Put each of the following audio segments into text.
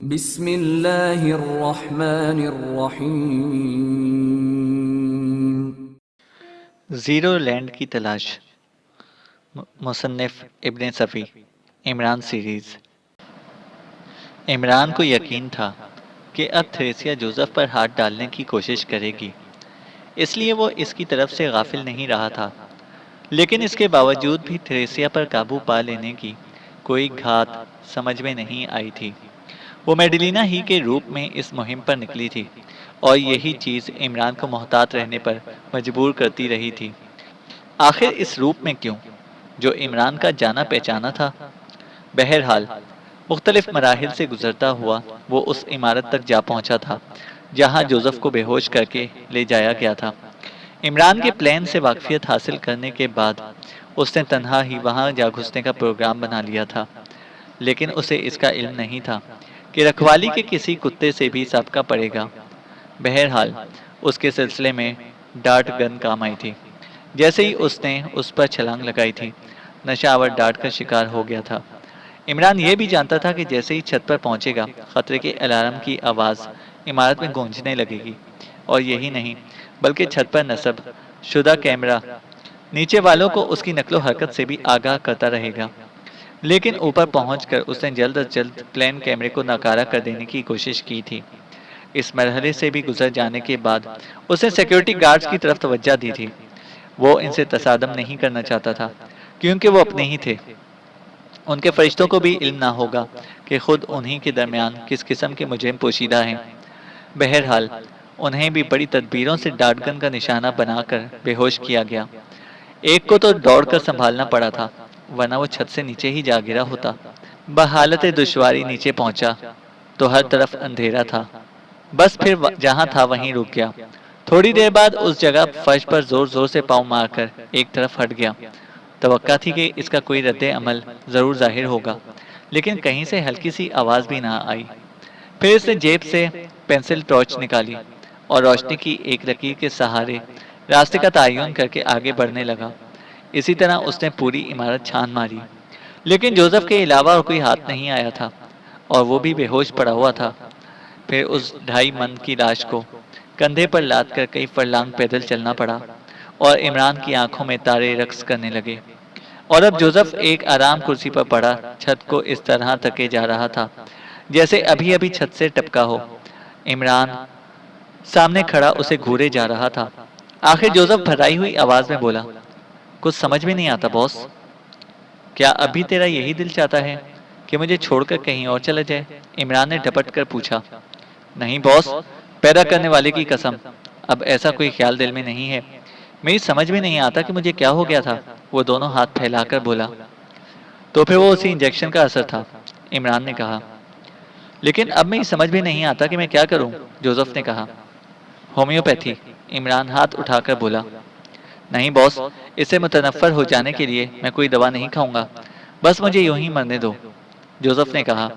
بسم اللہ الرحمن الرحیم۔ زیرو لینڈ کی تلاش، مصنف ابن صفی، عمران سیریز۔ عمران کو یقین تھا کہ اب تھریسیا جوزف پر ہاتھ ڈالنے کی کوشش کرے گی، اس لیے وہ اس کی طرف سے غافل نہیں رہا تھا، لیکن اس کے باوجود بھی تھریسیا پر قابو پا لینے کی کوئی گھات سمجھ میں نہیں آئی تھی۔ وہ میڈیلینا ہی کے روپ میں اس مہم پر نکلی تھی، اور یہی چیز عمران کو محتاط رہنے پر مجبور کرتی رہی تھی۔ آخر اس روپ میں کیوں، جو عمران کا جانا پہچانا تھا؟ بہرحال مختلف مراحل سے گزرتا ہوا وہ اس عمارت تک جا پہنچا تھا جہاں جوزف کو بے ہوش کر کے لے جایا گیا تھا۔ عمران کے پلان سے واقفیت حاصل کرنے کے بعد اس نے تنہا ہی وہاں جا گھسنے کا پروگرام بنا لیا تھا، لیکن اسے اس کا علم نہیں تھا کہ رکھوالی کے کسی کتے سے بھی سابقہ پڑے گا۔ بہرحال اس کے سلسلے میں ڈارٹ گن کام آئی تھی۔ جیسے ہی اس نے اس پر چھلانگ لگائی تھی، نشہ آور ڈارٹ کا شکار ہو گیا تھا۔ عمران یہ بھی جانتا تھا کہ جیسے ہی چھت پر پہنچے گا، خطرے کے الارم کی آواز عمارت میں گونجنے لگے گی، اور یہی نہیں بلکہ چھت پر نصب شدہ کیمرہ نیچے والوں کو اس کی نقل و حرکت سے بھی آگاہ کرتا رہے گا۔ لیکن اوپر پہنچ کر اس نے جلد از جلد پلین کیمرے کو ناکارہ کر دینے کی کوشش کی تھی۔ اس مرحلے سے بھی گزر جانے کے بعد اس نے سیکیورٹی گارڈز کی طرف توجہ دی تھی۔ وہ ان سے تصادم نہیں کرنا چاہتا تھا، کیونکہ وہ اپنے ہی تھے۔ ان کے فرشتوں کو بھی علم نہ ہوگا کہ خود انہی کے درمیان کس قسم کے مجرم پوشیدہ ہیں۔ بہرحال انہیں بھی بڑی تدبیروں سے ڈارٹ گن کا نشانہ بنا کر بے ہوش کیا گیا۔ ایک کو تو دوڑ کر سنبھالنا پڑا تھا، ورنہ وہ چھت سے نیچے ہی جا گرا ہوتا۔ بحالت دشواری نیچے پہنچا تو ہر طرف اندھیرا تھا۔ بس پھر جہاں تھا وہیں رک گیا۔ تھوڑی دیر بعد اس جگہ فرش پر زور زور سے پاؤں مار کر ایک طرف ہٹ گیا۔ توقع تھی کہ اس کا کوئی رد عمل ضرور ظاہر ہوگا، لیکن کہیں سے ہلکی سی آواز بھی نہ آئی۔ پھر اس نے جیب سے پینسل ٹارچ نکالی اور روشنی کی ایک لکیر کے سہارے راستے کا تعین کر کے آگے بڑھنے لگا۔ اسی طرح اس نے پوری عمارت چھان ماری، لیکن جوزف کے علاوہ اور کوئی ہاتھ نہیں آیا تھا، اور وہ بھی بے ہوش پڑا ہوا تھا۔ پھر اس 2.5 من کی لاش کو کندھے پر لاد کر کئی فرلانگ پیدل چلنا پڑا، اور عمران کی آنکھوں میں تارے رقص کرنے لگے۔ اور اب جوزف ایک آرام کرسی پر پڑا چھت کو اس طرح تکے جا رہا تھا جیسے ابھی ابھی چھت سے ٹپکا ہو۔ عمران سامنے کھڑا اسے گھورے جا رہا تھا۔ آخر جوزف بھرائی ہوئی آواز میں بولا، کچھ سمجھ میں نہیں آتا باس۔ کیا ابھی تیرا یہی دل چاہتا ہے کہ مجھے چھوڑ کر کہیں اور چلا جائے؟ عمران نے ڈھپٹ کر پوچھا۔ نہیں باس، پیدا کرنے والے کی قسم، اب ایسا کوئی خیال دل میں نہیں ہے۔ میری سمجھ میں نہیں آتا کہ مجھے کیا ہو گیا تھا، وہ دونوں ہاتھ پھیلا کر بولا۔ تو پھر وہ اسی انجیکشن کا اثر تھا، عمران نے کہا۔ لیکن اب میری سمجھ میں نہیں آتا کہ میں کیا کروں، جوزف نے کہا۔ ہومیوپیتھی، عمران ہاتھ اٹھا کر بولا۔ نہیں باس، اس سے متنفر ہو جانے کے لیے میں کوئی دوا نہیں کھاؤں گا، بس مجھے یوں ہی مرنے دو، جوزف نے کہا۔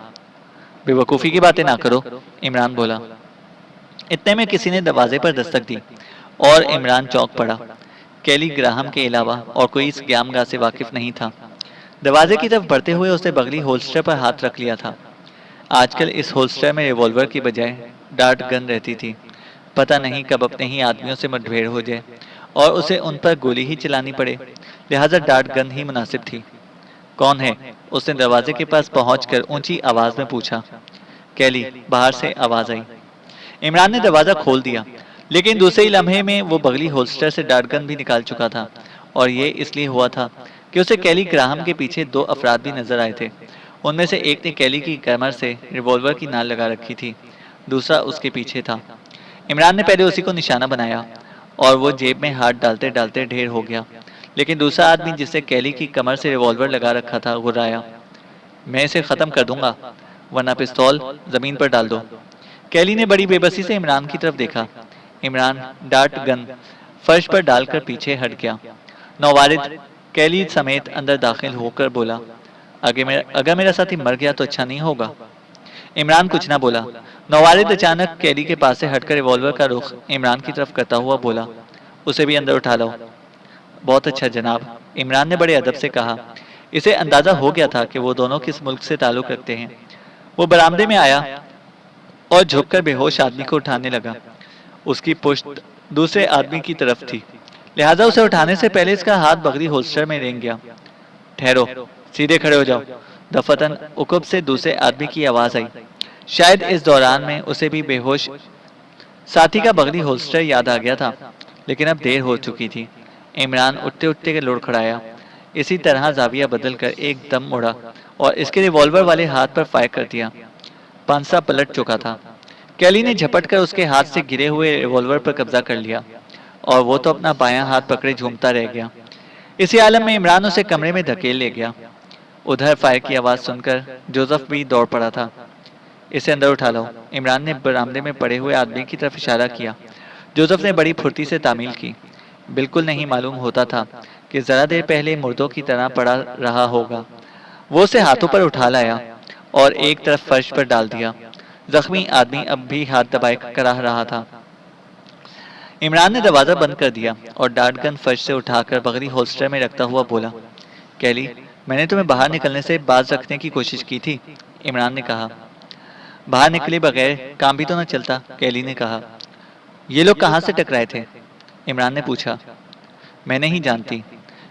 بے وقوفی کی باتیں نہ کرو، عمران بولا۔ اتنے میں کسی نے دروازے پر دستک دی، اور عمران چونک پڑا۔ کیلی گراہم کے علاوہ اور کوئی اس قیام گاہ سے واقف نہیں تھا۔ دروازے کی طرف بڑھتے ہوئے اس نے بغلی ہولسٹر پر ہاتھ رکھ لیا تھا۔ آج کل اس ہولسٹر میں ریوالور کی بجائے ڈارٹ گن رہتی تھی۔ پتہ نہیں کب اپنے ہی آدمیوں سے مٹ بھیڑ ہو جائے اور اسے ان پر گولی ہی چلانی پڑے، لہٰذا ڈارٹ گن ہی مناسب تھی۔ کون ہے؟ اس نے دروازے کے پاس پہنچ کر اونچی آواز میں پوچھا۔ کیلی، باہر سے آواز آئی۔ عمران نے دروازہ کھول دیا، لیکن دوسرے ہی لمحے میں وہ بغلی ہولسٹر سے ڈارٹ گن بھی نکال چکا تھا، اور یہ اس لیے ہوا تھا کہ اسے کیلی گراہم کے پیچھے 2 افراد بھی نظر آئے تھے۔ ان میں سے ایک نے کیلی کی کمر سے ریوالور کی نال لگا رکھی تھی، دوسرا اس کے پیچھے تھا۔ عمران نے پہلے اسی کو نشانہ بنایا، اور وہ جیب میں ہاتھ ڈالتے ڈالتے ڈھیر ہو گیا، لیکن دوسرا آدمی جس سے کیلی کی کمر سے ریوالور لگا رکھا تھا گھرایا۔ میں اسے ختم کر دوں گا، ورنہ پستول زمین پر ڈال دو۔ کیلی نے بڑی بے بسی سے عمران کی طرف دیکھا۔ عمران ڈارٹ گن فرش پر ڈال کر پیچھے ہٹ گیا۔ نووارد کیلی سمیت اندر داخل ہو کر بولا، اگر میرا ساتھی مر گیا تو اچھا نہیں ہوگا۔ عمران کچھ نہ بولا۔ نووارد اچانک کیلی کے پاس سے ہٹ کر ریوالور کا رخ عمران کی طرف کرتا ہوا بولا، اسے بھی اندر اٹھا لو۔ بہت اچھا جناب، عمران نے بڑے ادب سے کہا۔ اسے اندازہ ہو گیا تھا کہ وہ دونوں کس ملک سے تعلق رکھتے ہیں۔ وہ برآمدے میں آیا اور جھک کر بے ہوش آدمی کو اٹھانے لگا۔ اس کی پشت دوسرے آدمی کی طرف تھی، لہذا اسے اٹھانے سے پہلے اس کا ہاتھ بغلی ہولسٹر میں رینگ گیا۔ ٹھہرو، سیدھے کھڑے ہو جاؤ، دفتن عقب سے دوسرے آدمی کی آواز آئی۔ شاید اس دوران میں اسے بھی بے ہوش ساتھی کا بغلی ہولسٹر یاد آ گیا تھا، لیکن اب دیر ہو چکی تھی۔ عمران اٹھتے اٹھتے کے لڑکھڑایا، اسی طرح زاویہ بدل کر ایک دم مڑا اور اس کے ریوالور والے ہاتھ پر فائر کر دیا۔ پانسا پلٹ چکا تھا۔ کیلی نے جھپٹ کر اس کے ہاتھ سے گرے ہوئے ریوالور پر قبضہ کر لیا اور وہ تو اپنا بایاں ہاتھ پکڑے جھومتا رہ گیا۔ اسی عالم میں عمران اسے کمرے میں دھکیل لے گیا۔ ادھر فائر کی آواز سن کر جوزف بھی دوڑ پڑا تھا۔ اسے اندر اٹھا لو، عمران نے برآمدے میں پڑے ہوئے آدمی کی طرف اشارہ کیا۔ جوزف نے بڑی پھرتی سے تعمیل کی۔ بالکل نہیں معلوم ہوتا تھا کہ ذرا دیر پہلے مردوں کی طرح پڑا رہا ہوگا۔ وہ اسے ہاتھوں پر اٹھا لایا اور ایک طرف فرش پر ڈال دیا۔ زخمی آدمی اب بھی ہاتھ دبائے کراہ رہا تھا۔ عمران نے دروازہ بند کر دیا اور ڈاٹ گن فرش سے اٹھا کر بغلی ہولسٹر میں رکھتا ہوا بولا، کیلی، میں نے تمہیں باہر نکلنے سے باز رکھنے کی کوشش کی تھی۔ عمران نے کہا، باہر نکلے بغیر کام بھی تو نہ چلتا، کیلی نے کہا۔ یہ لوگ کہاں سے ٹکرائے تھے؟ عمران نے پوچھا۔ میں نہیں جانتی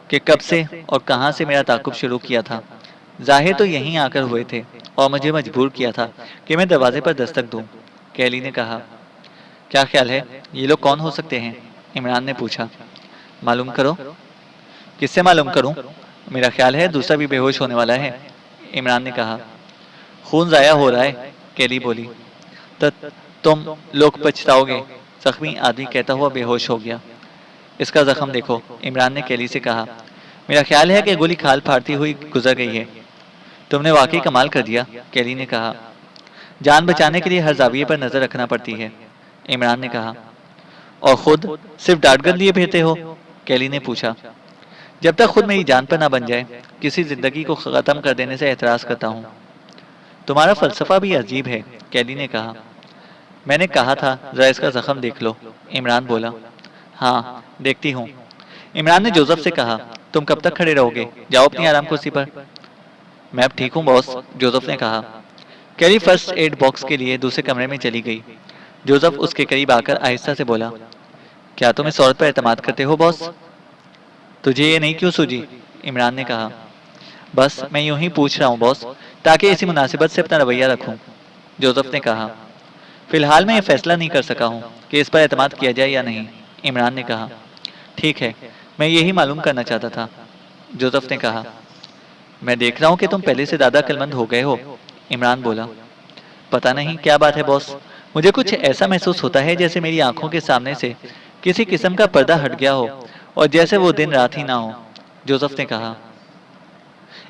کہ کب سے اور کہاں سے میرا تعاقب شروع کیا تھا۔ ظاہر تو یہیں آ کر ہوئے تھے اور مجھے مجبور کیا تھا کہ میں دروازے پر دستک دوں، کیلی نے کہا۔ کیا خیال ہے یہ لوگ کون ہو سکتے ہیں؟ عمران نے پوچھا۔ معلوم کرو۔ کس سے معلوم کروں؟ میرا خیال ہے دوسرا بھی بے ہوش ہونے والا ہے، عمران نے کہا۔ خون ضائع ہو رہا ہے، کیلی بولی۔ تم لوگ پچھتاؤ گے، زخمی آدمی کہتا ہوا بے ہوش ہو گیا۔ اس کا زخم دیکھو، عمران نے کیلی سے کہا۔ میرا خیال ہے کہ گولی کھال پھاڑتی ہوئی گزر گئی ہے۔ تم نے واقعی کمال کر دیا، کیلی نے کہا۔ جان بچانے کے لیے ہر زاویے پر نظر رکھنا پڑتی ہے، عمران نے کہا۔ اور خود صرف ڈاٹ گن لیے پھرتے ہو؟ کیلی نے پوچھا۔ جب تک خود میری جان پر نہ بن جائے، کسی زندگی کو ختم کر دینے سے اعتراض کرتا ہوں۔ تمہارا فلسفہ بھی عجیب ہے، کیلی نے کہا۔ میں نے کہا تھا ذرا اس کا زخم دیکھ لو، عمران بولا۔ ہاں، دیکھتی ہوں، عمران نے جوزف سے کہا۔ تم کب تک کھڑے رہو گے؟ جاؤ اپنی آرام کرسی پر۔ میں اب ٹھیک ہوں باس، جوزف نے کہا۔ کیلی فرسٹ ایڈ باکس کے لیے دوسرے کمرے میں چلی گئی۔ جوزف اس کے قریب آ کر آہستہ سے بولا، کیا تم اس عورت پر اعتماد کرتے ہو باس؟ تجھے یہ نہیں کیوں سوجی؟ عمران نے کہا۔ بس میں یوں ہی پوچھ رہا ہوں باس، تاکہ اسی مناسبت سے اپنا رویہ رکھوں، جوزف نے کہا۔ فی الحال میں یہ فیصلہ نہیں کر سکا ہوں کہ اس پر اعتماد کیا جائے یا نہیں، عمران نے کہا۔ ٹھیک ہے، میں یہی معلوم کرنا چاہتا تھا، جوزف نے کہا۔ میں دیکھ رہا ہوں کہ تم پہلے سے زیادہ عقلمند ہو گئے ہو، عمران بولا۔ پتہ نہیں کیا بات ہے باس، مجھے کچھ ایسا محسوس ہوتا ہے جیسے میری آنکھوں کے سامنے سے کسی قسم کا پردہ ہٹ گیا ہو اور جیسے وہ دن رات ہی نہ ہو، جوزف نے کہا۔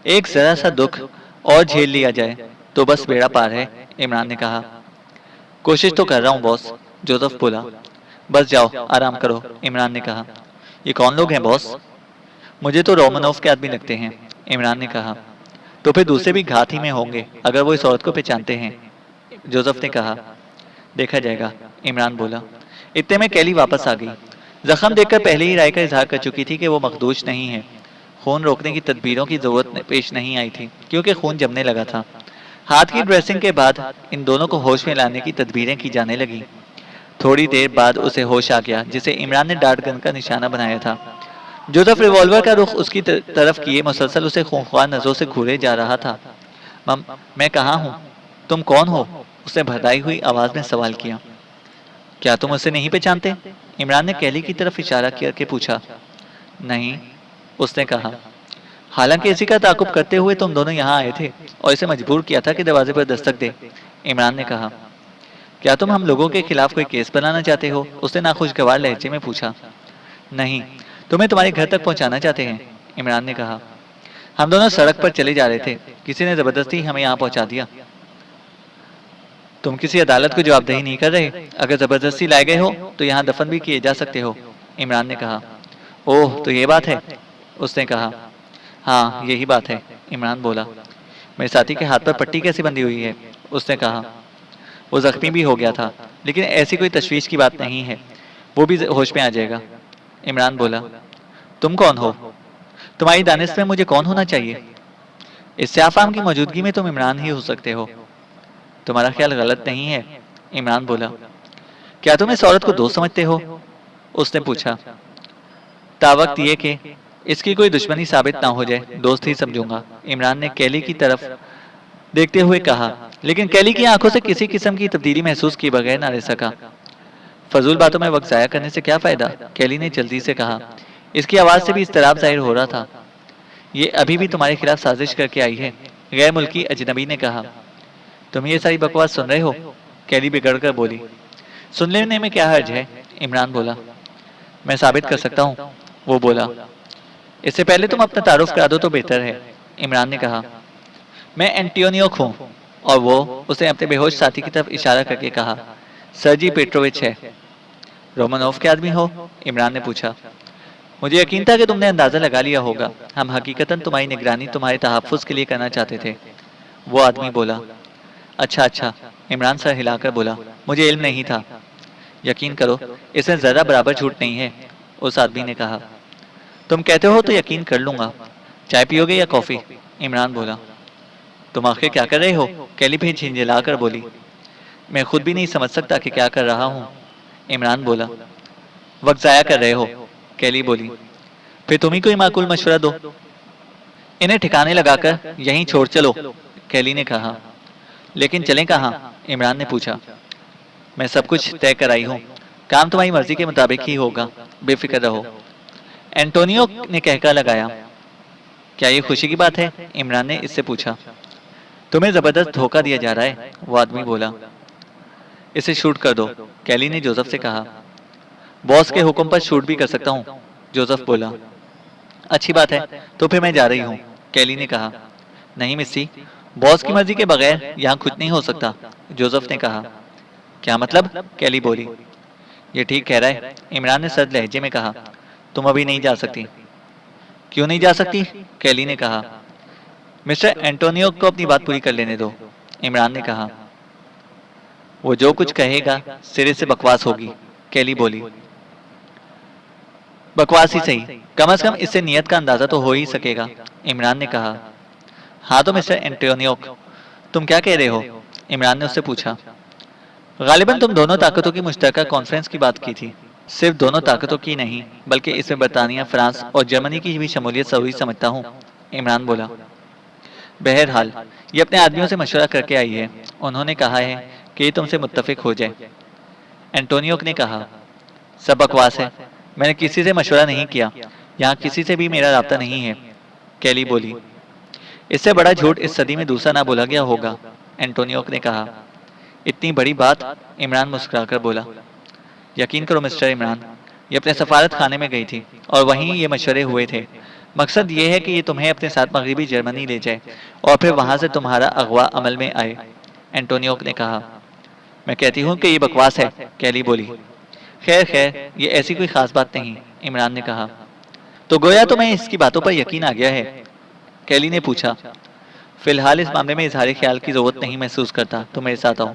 ایک ذرا سا دکھ اور جھیل لیا جائے تو بس بیڑا پار ہے، عمران نے کہا۔ کوشش تو کر رہا ہوں باس، جوزف بولا۔ بس جاؤ آرام کرو، عمران نے کہا۔ یہ کون لوگ ہیں باس؟ مجھے تو رومانوف کے آدمی لگتے ہیں، عمران نے کہا۔ تو پھر دوسرے بھی گھات ہی میں ہوں گے اگر وہ اس عورت کو پہچانتے ہیں، جوزف نے کہا۔ دیکھا جائے گا، عمران بولا۔ اتنے میں کیلی واپس آ گئی۔ زخم دیکھ کر پہلے ہی رائے کا اظہار کر چکی تھی کہ وہ مخدوش نہیں ہے۔ خون روکنے کی تدبیروں کی ضرورت پیش نہیں آئی تھی کیونکہ خون جمنے لگا تھا۔ ہاتھ کی ڈریسنگ کے بعد ان دونوں کو ہوش میں لانے کی تدبیریں کی جانے لگیں۔ تھوڑی دیر بعد اسے ہوش آ گیا جسے عمران نے ڈاٹ گن کا نشانہ بنایا تھا۔ جوزف ریوالور کا رخ اس کی طرف کیے مسلسل اسے خونخوار نظروں سے گھورے جا رہا تھا۔ میں کہاں ہوں؟ تم کون ہو؟ اس نے بھردائی ہوئی آواز میں سوال کیا۔ کیا تم اسے نہیں پہچانتے؟ عمران نے کیلی کی طرف اشارہ کر کے پوچھا۔ نہیں، اس نے کہا۔ حالانکہ اسی کا تعاقب کرتے ہوئے تم دونوں یہاں آئے تھے اور اسے مجبور کیا تھا کہ دروازے پر دستک دے، عمران نے کہا۔ کیا تم ہم لوگوں کے خلاف کوئی کیس بنانا چاہتے ہو؟ اس نے ناخوشگوار لہجے میں پوچھا۔ نہیں، تمہیں تمہارے گھر تک پہنچانا چاہتے ہیں، عمران نے کہا۔ ہم دونوں سڑک پر چلے جا رہے تھے، کسی نے زبردستی ہمیں یہاں پہنچا دیا۔ تم کسی عدالت کو جواب دہی نہیں کر رہے؟ اگر زبردستی لائے گئے ہو تو یہاں دفن بھی کیے جا سکتے ہو، عمران نے کہا۔ اوہ، تو یہ بات ہے، اس نے کہا۔ ہاں، یہی بات ہے، عمران بولا۔ میرے ساتھی کے ہاتھ پر پٹی کیسی بندھی ہوئی ہے؟ اس نے کہا۔ وہ زخمی بھی ہو گیا تھا، لیکن ایسی کوئی تشویش کی بات نہیں ہے، وہ بھی ہوش میں آ جائے گا، عمران بولا۔ تم کون ہو؟ تمہاری دانش میں مجھے کون ہونا چاہیے؟ اس سیاہ فام کی موجودگی میں تم عمران ہی ہو سکتے ہو۔ تمہارا خیال غلط نہیں ہے، عمران بولا، کیا تم اس عورت کو دوست سمجھتے ہو؟ اس نے پوچھا۔ تاوقت یہ کہ اس کی کوئی دشمنی ثابت نہ ہو جائے، دوست ہی سمجھوں گا، عمران نے کیلی کی طرف دیکھتے ہوئے کہا، لیکن کیلی کی آنکھوں سے کسی قسم کی تبدیلی محسوس کیے بغیر نہ رہ سکا۔ فضول باتوں میں وقت ضائع کرنے سے کیا فائدہ؟ کیلی نے جلدی سے کہا۔ اس کی آواز سے بھی اضطراب ظاہر ہو رہا تھا۔ یہ ابھی بھی تمہارے خلاف سازش کر کے آئی ہے، غیر ملکی اجنبی نے کہا۔ تم یہ ساری بکواس سن رہے ہو؟ کیلی بگڑ کر بولی۔ سن لینے میں کیا حرج ہے؟ عمران بولا۔ میں ثابت کر سکتا ہوں، وہ بولا۔ اس سے پہلے تم اپنا تعارف کرا دو تو بہتر ہے، عمران نے کہا۔ میں اینٹونیو ہوں، اور وہ، اس نے اپنے بے ہوش ساتھی کی طرف اشارہ کر کے کہا، سرجی پیٹرووچ ہے۔ رومانوف کے آدمی ہو؟ عمران نے پوچھا۔ مجھے یقین تھا کہ تم نے اندازہ لگا لیا ہوگا، ہم حقیقتاً تمہاری نگرانی تمہارے تحفظ کے لیے کرنا چاہتے تھے، وہ آدمی بولا۔ اچھا اچھا، عمران سر ہلا کر بولا، مجھے علم نہیں تھا۔ یقین کرو، اس میں ذرا برابر جھوٹ نہیں ہے، اس آدمی نے کہا۔ تم کہتے ہو تو یقین کر لوں گا۔ چائے پیو گے یا کافی؟ عمران بولا۔ تم آخر کیا کر رہے ہو؟ کیلی بھی جھنجھلا کر بولی۔ میں خود بھی نہیں سمجھ سکتا کہ کیا کر رہا ہوں، عمران بولا۔ وقت ضائع کر رہے ہو، کیلی بولی۔ پھر تم ہی کوئی معقول مشورہ دو۔ انہیں ٹھکانے لگا کر یہیں چھوڑ چلو، کیلی نے کہا۔ لیکن چلیں کہاں؟ عمران نے پوچھا۔ میں سب کچھ طے کرائی ہوں، کام تمہاری مرضی کے مطابق ہی ہوگا، بے فکر رہو، اینٹونیو نے کہہ لگایا۔ کیا یہ خوشی کی بات ہے؟ عمران نے اس سے پوچھا۔ تمہیں زبردست دھوکہ دیا جا رہا ہے، وہ آدمی بولا۔ اسے شوٹ کر دو، کیلی نے جوزف سے کہا۔ باس کے حکم پر شوٹ بھی کر سکتا ہوں، جوزف بولا۔ اچھی بات ہے، تو پھر میں جا رہی ہوں، کیلی نے کہا۔ نہیں مسی، باس کی مرضی کے بغیر یہاں کچھ نہیں ہو سکتا، جوزف نے کہا۔ کیا مطلب؟ کیلی بولی۔ یہ ٹھیک کہہ رہا ہے، عمران نے سرد لہجے میں کہا۔ تم ابھی نہیں جا سکتی۔ کیوں نہیں جا سکتی؟ کیلی نے کہا۔ مسٹر اینٹونیو کو اپنی بات پوری کر لینے دو، عمران نے کہا۔ وہ جو کچھ کہے گا سرے سے بکواس ہوگی، کیلی بولی۔ بکواس ہی صحیح، کم از کم اس سے نیت کا اندازہ تو ہو ہی سکے گا، عمران نے کہا۔ ہاں تو مسٹر اینٹونیو، تم کیا کہہ رہے ہو؟ عمران نے اس سے پوچھا۔ غالباً تم دونوں طاقتوں کی مشترکہ کانفرنس کی بات کی تھی۔ صرف دونوں طاقتوں کی نہیں، بلکہ اس میں برطانیہ، فرانس اور جرمنی کی بھی شمولیت ضروری سمجھتا ہوں، عمران بولا۔ بہرحال یہ اپنے آدمیوں سے مشورہ کر کے آئی ہے، انہوں نے کہا ہے کہ یہ تم سے متفق ہو جائے، اینٹونیو نے کہا۔ سب بکواس ہے، میں نے کسی سے مشورہ نہیں کیا، یہاں کسی سے بھی میرا رابطہ نہیں ہے، کیلی بولی۔ اس سے بڑا جھوٹ اس صدی میں دوسرا نہ بولا گیا ہوگا، اینٹونیو نے کہا۔ اتنی بڑی بات، عمران مسکرا کر بولا۔ یقین کرو مسٹر عمران، یہ اپنے سفارت خانے میں گئی تھی اور وہیں یہ مشورے ہوئے تھے۔ مقصد یہ ہے کہ یہ تمہیں اپنے ساتھ مغربی جرمنی لے جائے اور پھر وہاں سے تمہارا اغوا عمل میں آئے، اینٹونیو نے کہا۔ میں کہتی ہوں کہ یہ بکواس ہے، کیلی بولی۔ خیر خیر، یہ ایسی کوئی خاص بات نہیں، عمران نے کہا۔ تو گویا تمہیں اس کی باتوں پر یقین آ گیا ہے، کیلی نے پوچھا۔ فی الحال اس معاملے میں اظہار خیال کی ضرورت نہیں محسوس کرتا، تو میرے ساتھ آؤ،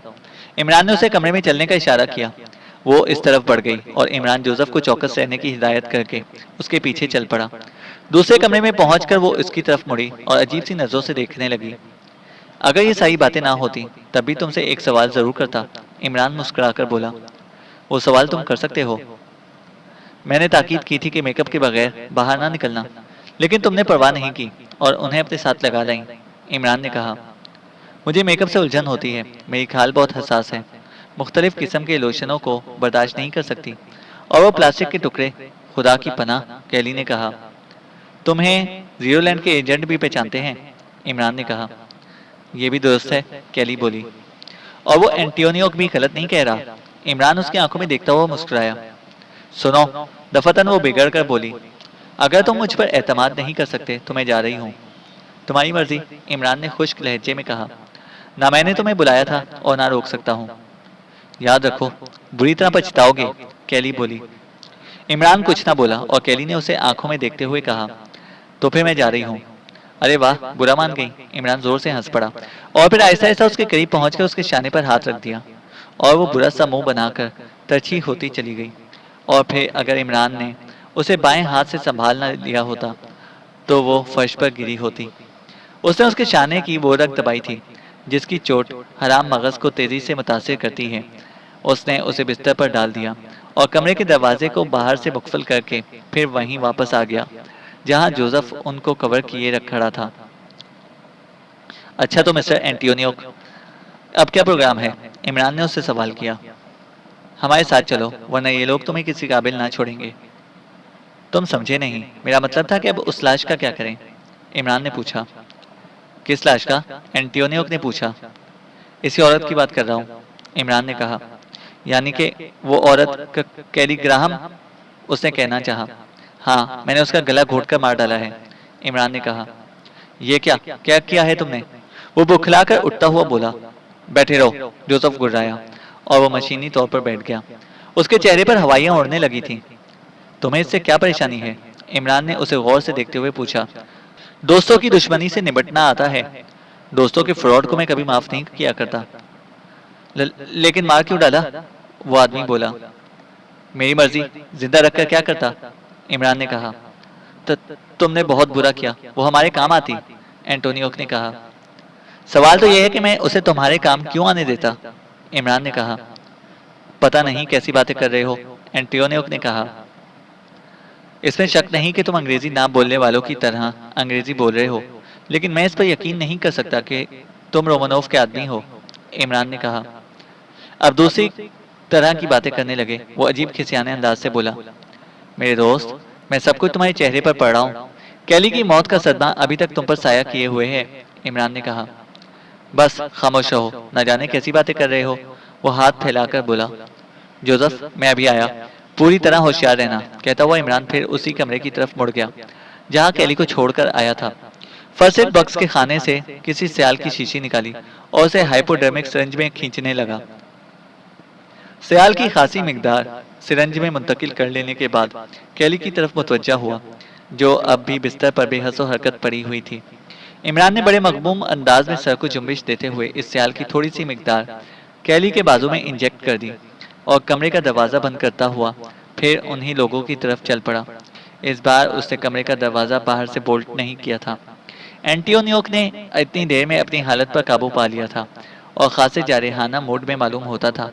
عمران نے اسے کمرے میں چلنے کا اشارہ کیا۔ وہ اس طرف بڑھ گئی اور عمران جوزف کو چوکس رہنے کی ہدایت کر کے اس کے پیچھے چل پڑا۔ دوسرے کمرے میں پہنچ کر وہ اس کی طرف مڑی اور عجیب سی نظروں سے دیکھنے لگی۔ اگر یہ ساری باتیں نہ ہوتی تب بھی تم سے ایک سوال ضرور کرتا، عمران مسکرا کر بولا۔ وہ سوال تم کر سکتے ہو۔ میں نے تاکید کی تھی کہ میک اپ کے بغیر باہر نہ نکلنا، لیکن تم نے پرواہ نہیں کی اور انہیں اپنے ساتھ لگا لیں، عمران نے کہا۔ مجھے میک اپ سے الجھن ہوتی ہے، میری کھال بہت حساس ہے، مختلف قسم کے لوشنوں کو برداشت نہیں کر سکتی، اور وہ پلاسٹک کے ٹکڑے، خدا کی پناہ، کیلی نے کہا۔ تمہیں زیرو لینڈ کے ایجنٹ بھی پہچانتے ہیں، عمران نے کہا۔ یہ بھی درست ہے، کیلی بولی۔ اور وہ اینٹونیو بھی غلط نہیں کہہ رہا، عمران اس کی آنکھوں میں دیکھتا ہوا مسکرایا۔ سنو، دفتن وہ بگڑ کر بولی، اگر تم مجھ پر اعتماد نہیں کر سکتے تو میں جا رہی ہوں۔ تمہاری مرضی، عمران نے خشک لہجے میں کہا۔ نہ میں نے تمہیں بلایا تھا اور نہ روک سکتا ہوں، یاد رکھو بری طرح پچھتاؤ گے، کیلی بولی۔ عمران کچھ نہ بولا اور کیلی نے اسے آنکھوں میں دیکھتے ہوئے کہا، تو پھر میں جا رہی ہوں۔ ارے واہ، برا مان گئی، عمران زور سے ہنس پڑا اور پھر آہستہ آہستہ اس کے قریب پہنچ کر اس کے شانے پر ہاتھ رکھ دیا، اور وہ برا سا منہ بنا کر ترچھی ہوتی چلی گئی۔ اور پھر اگر عمران نے اسے بائیں ہاتھ سے سنبھال نہ لیا ہوتا تو وہ فرش پر گری ہوتی۔ اس نے اس کے شانے کی وہ رگ دبائی تھی جس کی چوٹ حرام مغز کو تیزی سے متاثر کرتی ہے۔ اس نے اسے بستر پر ڈال دیا اور کمرے کے دروازے کو باہر سے مقفل کر کے پھر وہیں واپس آ گیا جہاں جوزف ان کو کور کیے رکھ کھڑا تھا۔ اچھا تو مسٹر اینٹونیو، اب کیا پروگرام ہے؟ عمران نے اس سے سوال کیا۔ ہمارے ساتھ چلو ورنہ یہ لوگ تمہیں کسی قابل نہ چھوڑیں گے۔ تم سمجھے نہیں، میرا مطلب تھا کہ اب اس لاش کا کیا کریں؟ عمران نے پوچھا۔ کس لاش کا؟ اینٹونیو نے پوچھا۔ اسی عورت کی بات کر رہا ہوں، عمران نے کہا۔ یعنی کہ وہ عورت کیلی گراہم؟ اس نے کہنا چاہا۔ ہاں، میں نے اس کا گلا گھونٹ کر مار ڈالا ہے، عمران نے کہا۔ یہ کیا کیا کیا ہے تم نے؟ وہ بکھلا کر اٹھتا ہوا بولا۔ بیٹھے رہو، جوزف گررایا اور وہ مشینی طور پر بیٹھ گیا۔ اس کے چہرے پر ہوائیاں اڑنے لگی تھیں۔ تمہیں اس سے کیا پریشانی ہے؟ عمران نے اسے غور سے دیکھتے ہوئے پوچھا۔ دوستوں کی دشمنی سے نمٹنا آتا ہے، دوستوں کے فراڈ کو میں کبھی معاف نہیں کیا کرتا۔ لیکن مار کیوں ڈالا؟ وہ آدمی بولا۔ میری مرضی، زندہ رکھ کر کیا کرتا؟ عمران نے کہا۔ تم نے بہت برا کیا، وہ ہمارے کام آتی، اینٹونیو نے کہا۔ سوال تو یہ ہے کہ میں اسے تمہارے کام کیوں آنے دیتا، عمران نے کہا۔ پتہ نہیں کیسی باتیں کر رہے ہو، اینٹونیو نے کہا۔ اس میں شک نہیں کہ تم انگریزی نہ بولنے والوں کی طرح انگریزی بول رہے ہو، لیکن میں اس پر یقین نہیں کر سکتا کہ تم رومانوف کے آدمی ہو، عمران نے کہا۔ اب دوسری طرح کی باتیں کرنے لگے۔ وہ عجیب کھسیانے انداز سے بولا۔ میرے دوست، میں سب کچھ تمہارے چہرے پر پڑھ رہا ہوں۔ کیلی کی موت کا صدمہ ابھی تک تم پر سایہ کیے ہوئے ہے، عمران نے کہا۔ بس خاموش رہو، نہ جانے کیسی باتیں کر رہے ہو، وہ ہاتھ پھیلا کر بولا۔ جوزف، میں ابھی آیا، پوری طرح ہوشیار رہنا، کہتا ہوا عمران پھر اسی کمرے کی طرف مڑ گیا جہاں کیلی کو چھوڑ کر آیا تھا۔ فرسٹ ایڈ باکس کے خانے سے کسی سیال کی شیشی نکالی اور اسے ہائپوڈرمک سرنج میں کھینچنے لگا۔ سیال کی خاصی مقدار سرنج میں منتقل کر لینے کے بعد کیلی کی طرف متوجہ ہوا جو اب بھی بستر پر بے حس و حرکت پڑی ہوئی تھی۔ عمران نے بڑے مغموم انداز میں سر کو جنبش دیتے ہوئے اس سیال کی تھوڑی سی مقدار کیلی کے بازو میں انجیکٹ کر دی اور کمرے کا دروازہ بند کرتا ہوا پھر انہی لوگوں کی طرف چل پڑا۔ اس بار اس نے کمرے کا دروازہ باہر سے بولٹ نہیں کیا تھا۔ اینٹونیو نے اتنی دیر میں اپنی حالت پر قابو پا لیا تھا اور خاصے جارحانہ موڈ میں معلوم ہوتا تھا۔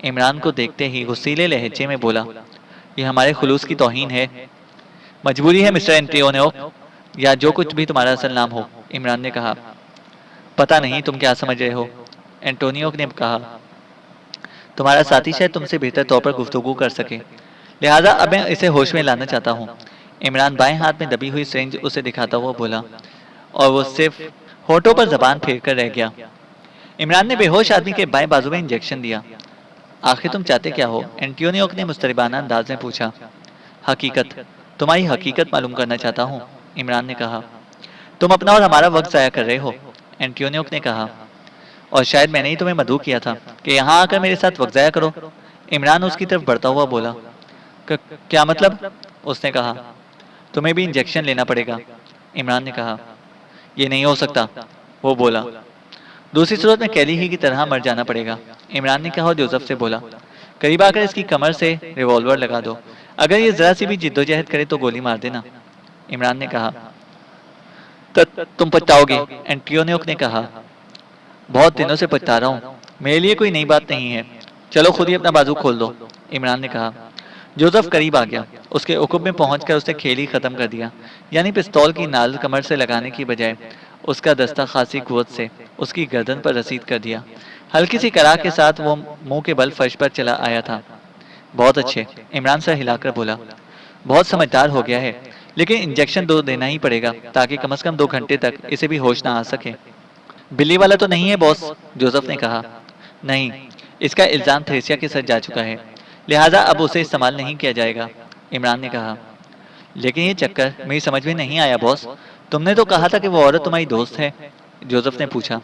عمران کو دیکھتے ہی غصیلے لہجے میں بولا، یہ ہمارے خلوص کی توہین ہے۔ مجبوری ہے مسٹر اینٹونیو، یا جو کچھ بھی تمہارا اصل نام ہو، عمران نے کہا۔ پتہ نہیں تم کیا سمجھ رہے ہو، اینٹونیو نے کہا۔ تمہارا ساتھی شاید تم سے بہتر طور پر گفتگو کر سکے، لہٰذا اب میں اسے ہوش میں لانا چاہتا ہوں۔ عمران بائیں ہاتھ میں دبی ہوئی سرنج اسے دکھاتا ہوا بولا اور وہ صرف ہونٹوں پر زبان پھیر کر رہ گیا۔ عمران نے بے ہوش آدمی کے بائیں بازو میں انجیکشن دیا۔ آخر تم چاہتے کیا ہو؟ اینٹونیو نے مستربانہ انداز میں پوچھا۔ حقیقت، تمہاری حقیقت معلوم کرنا چاہتا ہوں، عمران نے کہا۔ تم اپنا اور ہمارا وقت ضائع کر رہے ہو، اینٹونیو نے کہا۔ اور شاید میں نے ہی تمہیں مدعو کیا تھا کہ یہاں آ کر میرے ساتھ وقت ضائع کرو، عمران اس کی طرف بڑھتا ہوا بولا۔ کیا مطلب؟ اس نے کہا۔ تمہیں بھی انجیکشن لینا پڑے گا، عمران نے کہا۔ یہ نہیں ہو سکتا، وہ بولا۔ دوسری صورت میں کیلی ہی کی طرح مر جانا پڑے گا، عمران نے کہا اور جوزف سے بولا۔ قریب آ کر اس کی کمر سے ریوالور لگا دو، اگر یہ ذرا سی بھی جدوجہد کرے تو گولی مار دینا، عمران نے کہا۔ تم پچھتاؤ گے، اینٹونیو نے کہا۔ بہت دنوں سے پچھتا رہا ہوں، میرے لیے کوئی نئی بات نہیں ہے، چلو خود ہی اپنا بازو کھول دو، عمران نے کہا۔ جوزف قریب آ گیا، اس کے عقب میں پہنچ کر اس نے کھیل ہی ختم کر دیا، یعنی پستول کی نال کمر سے لگانے کی بجائے اس کا دستہ خاصی قوت سے اس کی گردن پر رسید کر دیا۔ ہلکی سی کراہ کے ساتھ وہ منہ کے بل فرش پر چلا آیا تھا۔ بہت اچھے، عمران سر ہلا کر بولا۔ بہت سمجھدار ہو گیا ہے، لیکن انجیکشن دینا ہی پڑے گا تاکہ کم از کم 2 گھنٹے تک اسے بھی ہوش نہ آ سکے۔ بلی والا تو نہیں ہے باس، جوزف نے کہا۔ نہیں، اس کا الزام تھریسیا کے سر جا چکا ہے، لہٰذا اب اسے استعمال نہیں کیا جائے گا، عمران نے کہا۔ لیکن یہ چکر میری سمجھ میں نہیں آیا باس، تم نے تو کہا تھا کہ وہ عورت تمہاری دوست ہے، جوزف نے پوچھا۔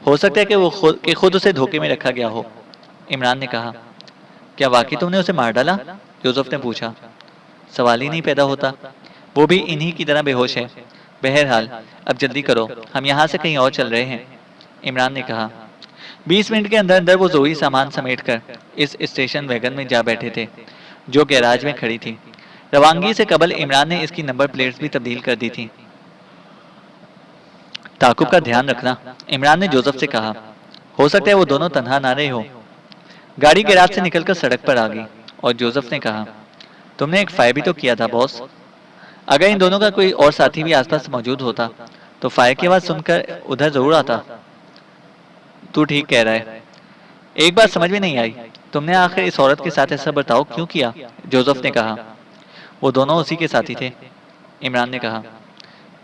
ہو سکتا ہے کہ خود اسے دھوکے میں رکھا گیا ہو، عمران نے کہا۔ کیا واقعی تم نے اسے مار ڈالا؟ جوزف نے پوچھا۔ سوال ہی نہیں پیدا ہوتا، وہ بھی انہی کی طرح بے ہوش ہے۔ بہرحال اب جلدی کرو، ہم یہاں سے کہیں اور چل رہے ہیں، عمران نے کہا۔ 20 منٹ کے اندر اندر وہ ضروری سامان سمیٹ کر اس اسٹیشن ویگن میں جا بیٹھے تھے جو گیراج میں کھڑی تھی۔ روانگی سے قبل عمران نے اس کی نمبر پلیٹس بھی تبدیل کر دی تھی۔ تعاقب کا دھیان رکھنا، عمران نے جوزف سے کہا۔ ہو سکتا ہے وہ دونوں تنہا نہ رہے ہو۔ گاڑی گیراج سے نکل کر سڑک پر آ گئی اور جوزف نے کہا، تم نے ایک فائر بھی تو کیا تھا باس۔ اگر ان دونوں کا کوئی اور ساتھی بھی آس پاس موجود ہوتا تو فائر کی آواز سن کر ادھر ضرور آتا۔ تو ٹھیک کہہ رہا ہے۔ ایک بات سمجھ میں نہیں آئی، تم نے آخر اس عورت کے ساتھ ایسا برتاؤ کیوں کیا؟ جوزف نے کہا۔ وہ دونوں اسی کے ساتھی تھے، عمران نے کہا۔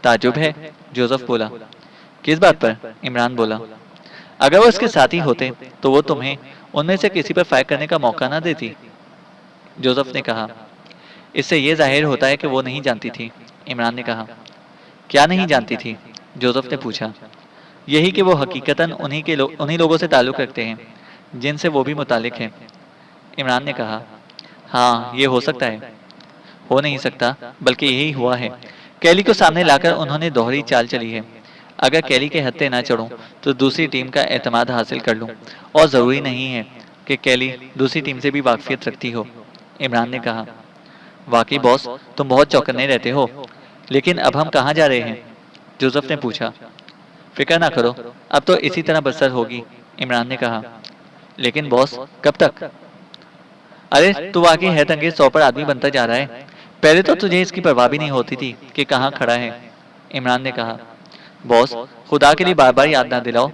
تعجب ہے، جوزف بولا۔ کس بات پر؟ عمران بولا۔ اگر وہ اس کے ساتھی ہوتے تو وہ تمہیں ان میں سے کسی پر فائر کرنے کا موقع نہ دیتی، جوزف نے کہا۔ اس سے یہ ظاہر ہوتا ہے کہ وہ نہیں جانتی تھی، عمران نے کہا۔ کیا نہیں جانتی تھی؟ جوزف نے پوچھا۔ یہی کہ وہ حقیقتاً انہی لوگوں سے تعلق رکھتے ہیں جن سے وہ بھی متعلق ہیں، عمران نے کہا۔ ہاں، یہ ہو سکتا ہے۔ ہو نہیں سکتا، بلکہ یہی ہوا ہے۔ کیلی کو سامنے لا کر انہوں نے دوہری چال چلی ہے۔ اگر کیلی کے ہتھے نہ چڑھوں تو دوسری ٹیم کا اعتماد حاصل کر لوں، اور ضروری نہیں ہے کہ کیلی دوسری ٹیم سے بھی واقفیت رکھتی ہو، عمران نے کہا۔ واقعی باس، تم بہت چوکنے رہتے ہو۔ لیکن اب ہم کہاں جا رہے ہیں؟ جوزف نے پوچھا۔ فکر نہ کرو، اب تو اسی طرح بسر ہوگی، عمران نے کہا۔ لیکن باس، کب تک؟ ارے تو واقعی حیرت انگیز طور پر آدمی بنتا جا رہا ہے۔ پہلے تو تجھے اس کی پرواہ بھی نہیں ہوتی تھی کہ کہاں کھڑا ہے، عمران نے کہا۔ باس، خدا کے لیے بار بار یاد نہ دلاؤ۔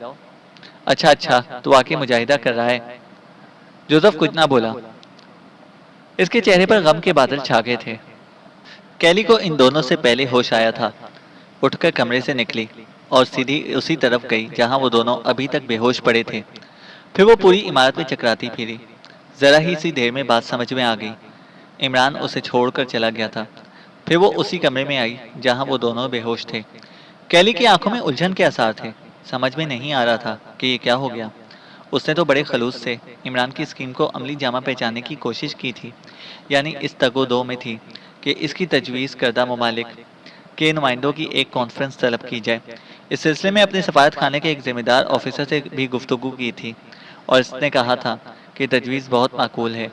اچھا، تو واقعی مجاہدہ کر رہا ہے۔ جوزف کچھ نہ بولا۔ اس کے چہرے پر غم کے بادل چھا گئے تھے۔ کیلی کو ان دونوں سے پہلے ہوش آیا تھا۔ اٹھ کر کمرے سے نکلی اور سیدھی اسی طرف گئی جہاں وہ دونوں ابھی تک بے ہوش پڑے تھے۔ پھر وہ پوری عمارت میں چکراتی پھری۔ ذرا ہی سی دیر میں بات سمجھ میں آ گئی۔ عمران اسے چھوڑ کر چلا گیا تھا۔ پھر وہ اسی کمرے میں آئی جہاں وہ دونوں بے ہوش تھے۔ کیلی کی آنکھوں میں الجھن کے آثار تھے۔ سمجھ میں نہیں آ رہا تھا کہ یہ کیا ہو گیا۔ اس نے تو بڑے خلوص سے عمران کی اسکیم کو عملی جامہ پہچانے کی کوشش کی تھی، یعنی اس تگ و دو میں تھی کہ اس کی تجویز کردہ ممالک کے نمائندوں کی ایک کانفرنس طلب کی جائے۔ اس سلسلے میں اپنے سفارت خانے کے ایک ذمہ دار آفیسر سے بھی گفتگو کی تھی، اور اس نے کہا تھا کہ تجویز بہت معقول ہے